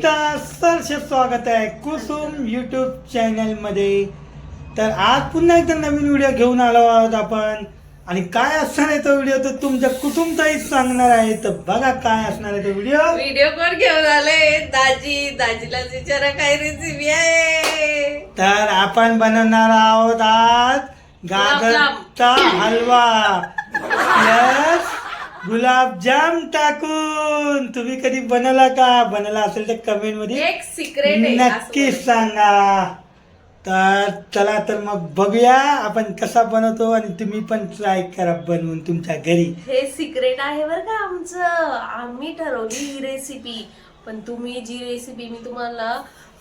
तुमचा सहर्ष स्वागत आहे कुसुम यूट्यूब चॅनलमध्ये. तर आज पुन्हा एकदा नवीन व्हिडिओ घेऊन आलो आहोत आपण. आणि काय असणार आहे तो व्हिडिओ तर तुमच्या कुटुंबताईच सांगणार आहे. तर बघा काय असणार आहे तो व्हिडिओ कोण घेऊन आले. दाजीला विचारा काय रेसिपी आहे. तर आपण बनवणार आहोत आज गाजरचा हलवा प्लस गुलाबजाम टाकून. तुम्ही कधी बनवला का? बनवला असेल तर कमेंट मध्ये एक सिक्रेट नक्की सांगा. तर चला तर मग बघूया आपण कसा बनवतो आणि तुम्ही पण ट्राय करा बनवून तुमच्या घरी. हे सिक्रेट आहे बरं का आमचं. आम्ही ठरवली ही रेसिपी. पण तुम्ही जी रेसिपी मी तुम्हाला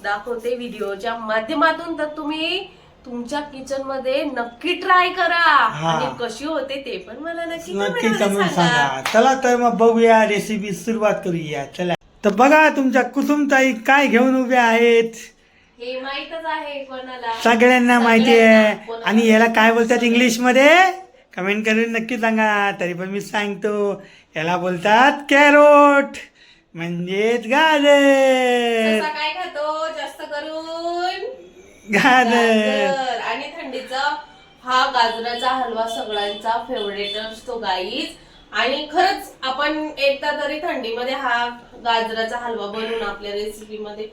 दाखवते व्हिडिओच्या माध्यमातून तर तुम्ही तुमच्या किचन मध्ये नक्की ट्राय करा. आणि कशी होते ते पण मला नक्की कमेंट सांगा. चला तर मग बघूया रेसिपी सुरुवात करूया. चला तर बघा तुमच्या कुसुमताई काय घेऊन उभ्या आहेत. हे माहीतच आहे कोणाला, सगळ्यांना माहिती आहे. आणि याला काय बोलतात इंग्लिश मध्ये कमेंट करून नक्की सांगा. तरी पण मी सांगतो याला बोलतात कॅरोट म्हणजेच गाजर. काय खातो जास्त करून गाजर. आणि थंडीचा हा गाजराचा हलवा सगळ्यांचा फेवरेट असतो गाईज. आणि खरंच आपण एकदा तरी थंडीमध्ये हा गाजराचा हलवा बनवून आपल्या रेसिपी मध्ये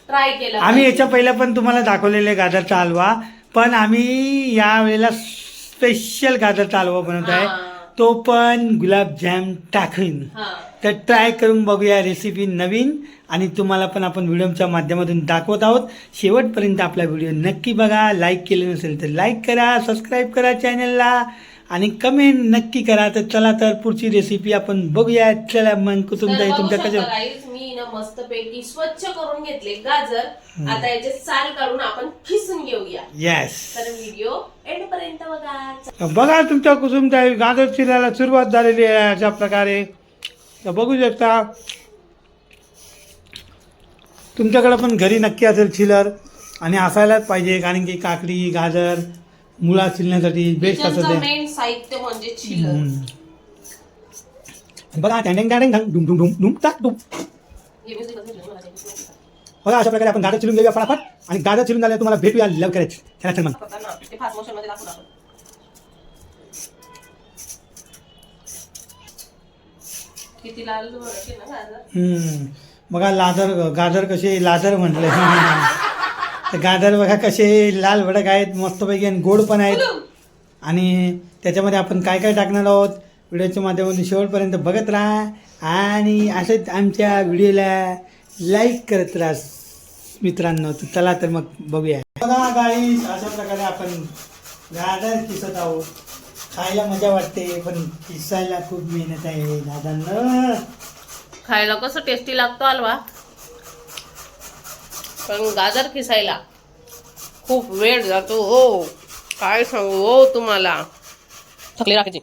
ट्राय केला. आम्ही याच्या पहिला पण तुम्हाला दाखवलेले गाजरचा हलवा, पण आम्ही या वेळेला स्पेशल गाजरचा हलवा बनवत आहे. तो पण गुलाबजाम टाकून. तर ट्राय करून बघूया रेसिपी नवीन. आणि तुम्हाला पण आपण व्हिडिओच्या माध्यमातून दाखवत आहोत. शेवटपर्यंत आपला व्हिडिओ नक्की बघा. लाईक केले नसेल तर लाईक करा, सबस्क्राईब करा चॅनलला आणि कमेंट नक्की करा. तर चला तर पुढची रेसिपी आपण बघूया. चला मग कुसुमताई तुमच्या कसं मी ना मस्त पैकी स्वच्छ करून घेतले गाजर. आता याचे साल काढून आपण खिसून घेऊया. येस. तर व्हिडिओ एंड पर्यंत बघा. बघा तुमच्या कुसुमताई गाजर चिरायला सुरुवात झालेली आहे अशा प्रकारे. तर बघू शकता तुमच्याकडे पण घरी नक्की असेल चिलर. आणि असायलाच पाहिजे कारण की काकडी गाजर मुळा चिरण्यासाठी बेस्ट असतं ते. मेन साहित्य म्हणजे चिलर. बघा टँडिंग टँडिंग डुम डुम डुम डुम टाक डुम. बघा अशा प्रकारे आपण गाजर चिरून घेऊया फटाफट. आणि गाजर चिरून झाले तुम्हाला भेटूया लवकरच. चला चल मग. किती लाल ना गाजर. बघा गाजर कसे लाजर म्हटले. गाजर बघा कसे लाल भडक आहेत मस्तपैकी आणि गोड पण आहेत. आणि त्याच्यामध्ये आपण काय काय टाकणार आहोत व्हिडिओच्या माध्यमातून शेवटपर्यंत बघत राहा. आणि असंच आमच्या व्हिडिओला लाईक करत राहा मित्रांनो. तर चला तर मग बघूया. बघा गाईस अशा प्रकारे आपण गाजर किसत आहोत. खायला मजा वाटते पण किसायला खूप मेहनत आहे दादांना. खायला कसं टेस्टी लागतो हलवा, पण गाजर किसायला खूप वेळ जातो. हो काय सांगू हो तुम्हाला. थकले राखायची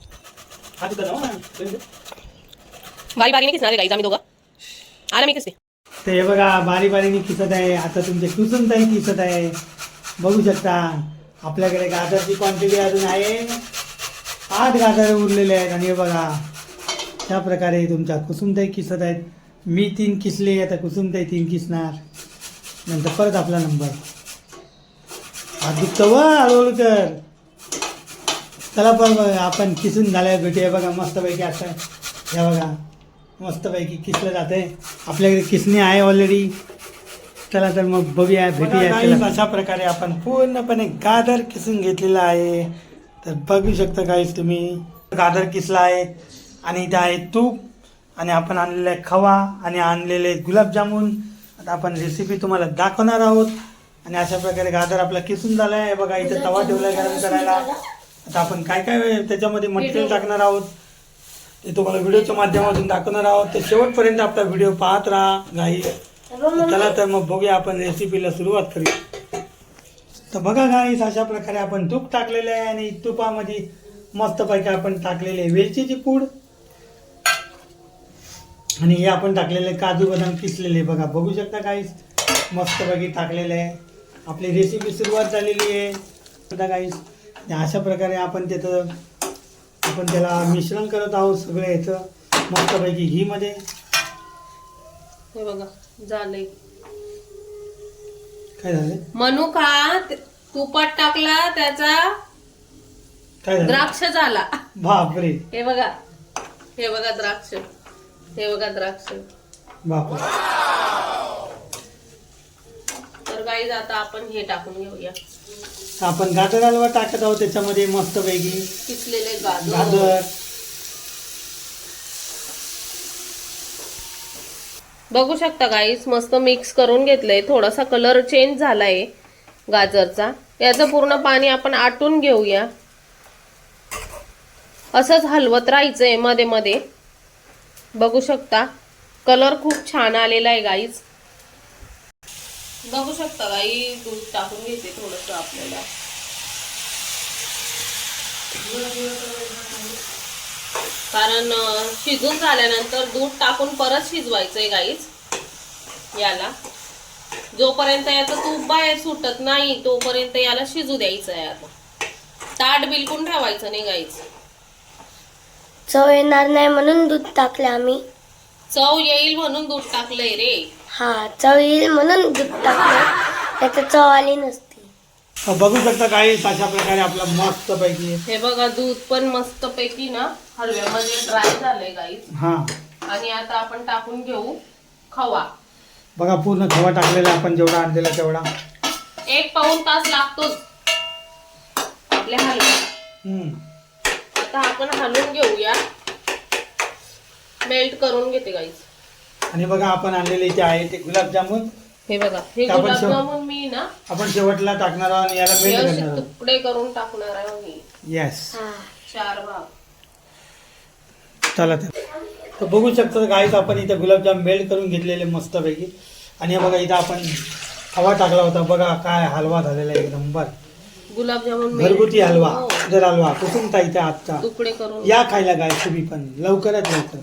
बारी बारीने किसणार गाईज आम्ही दोघं. आला मी किसते. ते बघा बारी बारीने किसत आहे. आता तुमचे कुसुमताई किसत आहे. बघू शकता आपल्याकडे गाजरची क्वांटिटी अजून आहे. 8 गाजर उरलेले आहेत. आणि हे बघा त्या प्रकारे तुमच्या कुसुमताई किसत आहेत. मी 3 किसले आता कुसुमताई 3 किसणार. नंतर परत आपला नंबर. हात दुखतो व हळूहळू कर. चला पण आपण किसून झाल्या भेटूया. बघा मस्तपैकी असं हे बघा मस्तपैकी किसलं जाते. आपल्याकडे किसणी आहे ऑलरेडी. चला तर मग बघूया भेटूया. अशा प्रकारे आपण पूर्णपणे गाजर किसून घेतलेला आहे. तर बघू शकता काहीच तुम्ही गाजर किसला आहे. आणि इथे आहे तूप आणि आपण आणलेलं आहे खवा आणि आणलेले गुलाबजामुन. आता आपण रेसिपी तुम्हाला दाखवणार आहोत. आणि अशा प्रकारे गाजर आपला किसून झाला आहे. बघा इथे तवा ठेवला आहे गरम करायला. आता आपण काय काय त्याच्यामध्ये मटेरियल टाकणार आहोत ते तुम्हाला व्हिडिओच्या माध्यमातून दाखवणार आहोत. तर शेवटपर्यंत आपला व्हिडिओ पाहत राहा गाई. चला तर मग बघूया आपण रेसिपीला सुरुवात करूया. तर बघा गाईस अशा प्रकारे आपण तूप टाकलेलं आहे. आणि तुपामध्ये मस्तपैकी आपण टाकलेले वेलचीची पूड आणि हे आपण टाकलेले काजू बदाम किसलेले. बघा बघू शकता गाईस मस्तपैकी टाकलेलं आहे. आपली रेसिपी सुरुवात झालेली आहे बघा गाईस. अशा प्रकारे आपण त्याला मिश्रण करत आहोत सगळं याचं मस्तपैकी घी मध्ये. हे बघा झालंय काय झालं? मनुका तुपात टाकला त्याचा काय झालं? द्राक्ष झाला. बापरे. हे बघा द्राक्ष, हे बघा द्राक्ष. बापरे. तर गाईज आता आपण हे टाकून घेऊया, आपण गाजर हलवा टाकत आहोत त्याच्यामध्ये मस्त पैकी किसलेले गाजर. गाजर. बघू शकता गाईस, मस्त मिक्स करून घेतलंय. थोडासा कलर चेंज झालाय गाजरचा. याचं पूर्ण पाणी आपण आटून घेऊया. असंच हलवत राहायचंय मध्ये मध्ये. बघू शकता कलर खूप छान आलेला आहे गाईस. बघू शकता गाई, दूध टाकून घेते थोडस आपल्याला. कारण शिजून झाल्यानंतर दूध टाकून परत शिजवायचंय गाईस याला. जोपर्यंत याचं तूप बाहेर सुटत नाही तोपर्यंत याला शिजू द्यायचंय. आता ताट बिलकुल ठेवायचं नाही गाईस. चव येणार नाही म्हणून दूध टाकले आम्ही. चव येईल म्हणून दूध टाकलंय रे. हा, चव येईल म्हणून दूध टाकलं, त्यात चव आली नसती. बघू शकता काही अशा प्रकारे आपला मस्त पैकी. हे बघा दूध पण मस्त पैकी ना हलव्यामध्ये ड्राय झालंय गाईस. हा, आणि आता आपण टाकून घेऊ खवा. बघा पूर्ण खवा टाकलेला आपण जेवढा आणलेला तेवढा. 1 पाऊण तास लागतोच आपल्या हलव्याला. आता आपण हलवून घेऊया. मेल्ट करून घेते गाईस. आणि बघा आपण आणलेले इथे आहे ते गुलाबजामुन. हे बघा हे आपण गुलाबजामुन मी ना आपण शेवटला टाकणार आहोत आणि याला हे मेल्ट असे करणार आहोत. तुकडे करून टाकणार आहे मी. येस. 4 भाग. चला तर बघू शकता गाईस, आपण इथे गुलाबजाम मेल्ट करून घेतलेले मस्त पैकी. आणि हे बघा इथं आपण खवा टाकला होता. बघा काय हलवा झालेला आहे एकदम. बर, गुलाबजामुन घरगुती हलवा. हो. जर हलवा कुठून ताईचा आजचा. तुकडे करून या खायला गाईस तुम्ही पण लवकरात लवकर.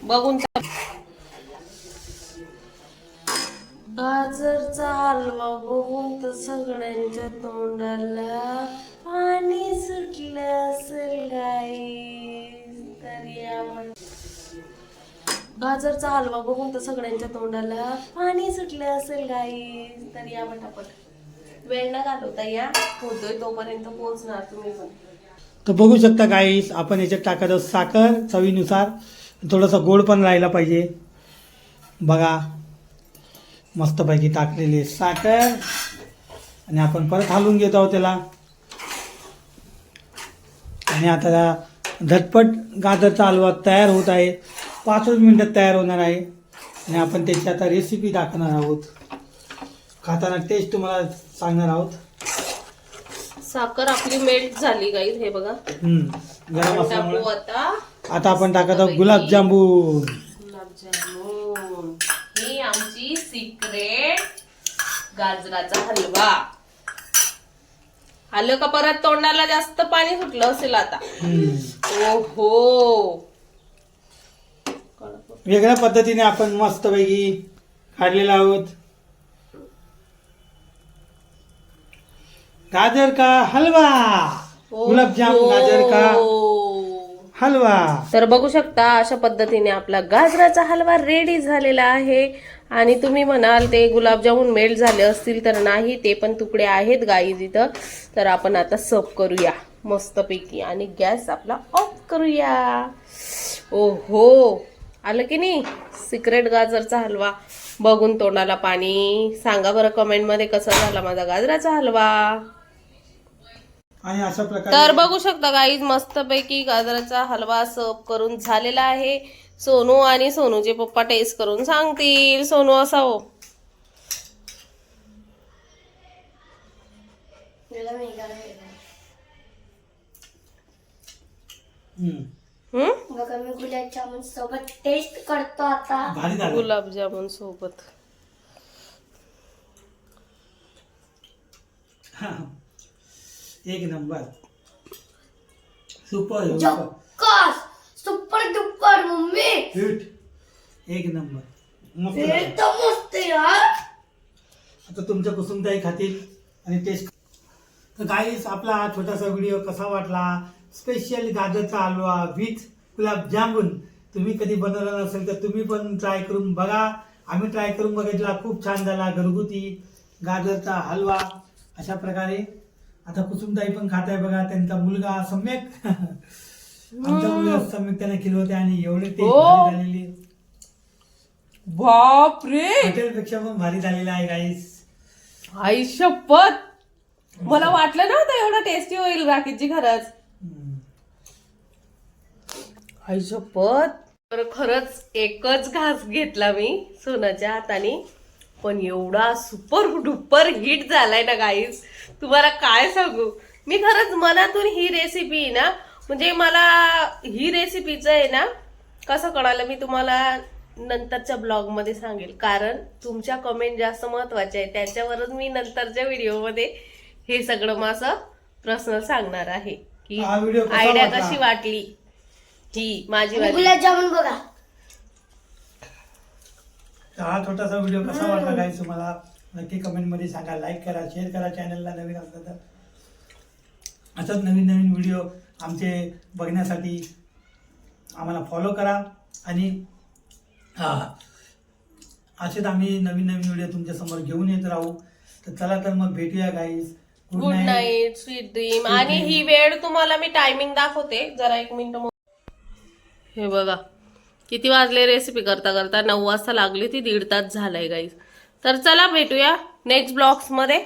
बघून गाजरचा हलवा बघून तर सगळ्यांच्या तोंडाला पाणी सुटलं असेल गाईस. तर यावर गाजरचा हलवा बघून तर सगळ्यांच्या तोंडाला पाणी सुटलं असेल गाईस. तर या पटापट वेळ न घालवता या. होतोय तोपर्यंत पोहोचणार तुम्ही पण. तर बघू शकता गाईस, आपण याच्यात टाकायचं साखर चवीनुसार. थोडासा गोड पण राहिला पाहिजे. बघा मस्तपैकी टाकलेली साखर. आणि आपण परत हलवून घेत आहोत त्याला. आणि आता झटपट गाजरचा हलवा तयार होत आहे. 5 मिनिटात तयार होणार आहे. आणि आपण त्याची आता रेसिपी दाखवणार आहोत. खाताना टेस्ट तुम्हाला सांगणार आहोत. साखर आपली मेल्ट झाली गाईस. हे बघा गरम आपण असल्यामुळे टाकू आता आपण टाकत आहोत गुलाबजामुन. गुलाबजामुन ही आमची सिक्रेट गाजराचा हलवा. आलं का परत तोंडाला जास्त पाणी सुटलं असेल आता. ओहो, वेगळ्या पद्धतीने आपण मस्तपैकी काढलेला आहोत गाजर का हलवा. गुलाबजाम गाजर का हलवा. तर बघू शकता अशा पद्धतीने आपला गाजराचा हलवा रेडी झालेला आहे. आणि तुम्ही म्हणाल ते गुलाबजामुन मेल्ट झाले असतील, तर नाही, ते पण तुकडे आहेत गाईज इथं. तर आपण आता सर्व करूया मस्तपैकी आणि गॅस आपला ऑफ करूया. ओहो, आलं की नाही सिक्रेट गाजरचा हलवा. बघून तोंडाला पाणी. सांगा बरं कमेंट मध्ये कसा झाला माझा गाजराचा हलवा. आणि अशा प्रकारे तर बघू शकता गाईज मस्तपैकी गाजराचा हलवा सर्व करून झालेला आहे. सोनू आणि सोनूचे पप्पा टेस्ट करून सांगतील. सोनू असा हो. बघा मी गुलाबजामुन सोबत टेस्ट करतो आता. भारी झालं. गुलाबजामुन सोबत एक नंबर. सुपर झक्कास, सुपर डुपर मम्मी. हिट. एक नंबर. मस्त झालं. एकदम मस्त यार. आता तुमच्या कुसुमताई खातील आणि टेस्ट. तर गाईस, आपला हा छोटासा व्हिडिओ कसा वाटला. स्पेशल गाजरचा हलवा विथ गुलाबजामुन. तुम्ही कधी बनवला नसेल तर तुम्ही पण ट्राय करून बघा आम्ही ट्राय करून बघितला, खूप छान झाला. घरगुती गाजरचा हलवा अशा प्रकारे. आता कुसुमताई पण खात आहे बघा. त्यांचा मुलगा सम्यक आमचा मुलगा सम्यक त्याने केले होते आणि एवढे टेस्ट भारी झालेले, बापरे, हॉटेलपेक्षा पण भारी झालेला आहे गाईस. आई शपथ, मला वाटलं नव्हतं एवढं टेस्टी होईल राखीची खरंच. आई शपथ. तर खरंच एकच घास घेतला मी सोनाच्या हाताने, पण एवढा सुपर डुपर हिट झालाय ना गाईस, तुम्हाला काय सांगू. मी खरंच मनातून ही रेसिपी ना, म्हणजे मला ही रेसिपीचं आहे ना कसं कळालं मी तुम्हाला नंतरच्या ब्लॉग मध्ये सांगेल, कारण तुमच्या कमेंट जास्त महत्वाच्या आहे. त्याच्यावरच मी नंतरच्या व्हिडिओ मध्ये हे सगळं माझं पर्सनल सांगणार आहे की हा व्हिडिओ कसा आयडिया वाटला? कशी वाटली ही माझी आणि वाली. गुलाबजामुन बघा. तर हा छोटासा व्हिडिओ कसा वाटला गाईस तुम्हाला नक्की कमेंट मध्ये सांगा. लाईक करा, शेअर करा. चॅनलला नवीन असलं तर असंच नवीन नवीन व्हिडिओ आमचे बघण्यासाठी आम्हाला फॉलो करा. आणि असेच आम्ही नवीन नवीन व्हिडिओ तुमच्या समोर घेऊन येत राहू. तर चला तर मग भेटूया guys. Good night, sweet dream. आणि ही वेळ तुम्हाला मी टायमिंग दाखवते जरा, 1 मिनिट. हे बघा किती वाजले रेसिपी करता करता, 9 वाजता लागली ती, 1.5 तास झालाय गाईज. तर चला भेटूया नेक्स्ट ब्लॉग्स मध्ये.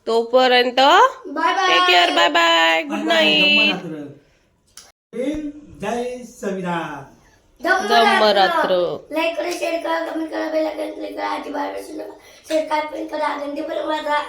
तोपर्यंत bye take care, bye. Bye bye, good night, जय संविधान. धम्मरात्र. लाईक करा, शेअर करा, कमेंट करा, बेल आयकॉन क्लिक करा. अजिबात विसरू नका. शेअर करा, करा, घंटी पण वाजवा.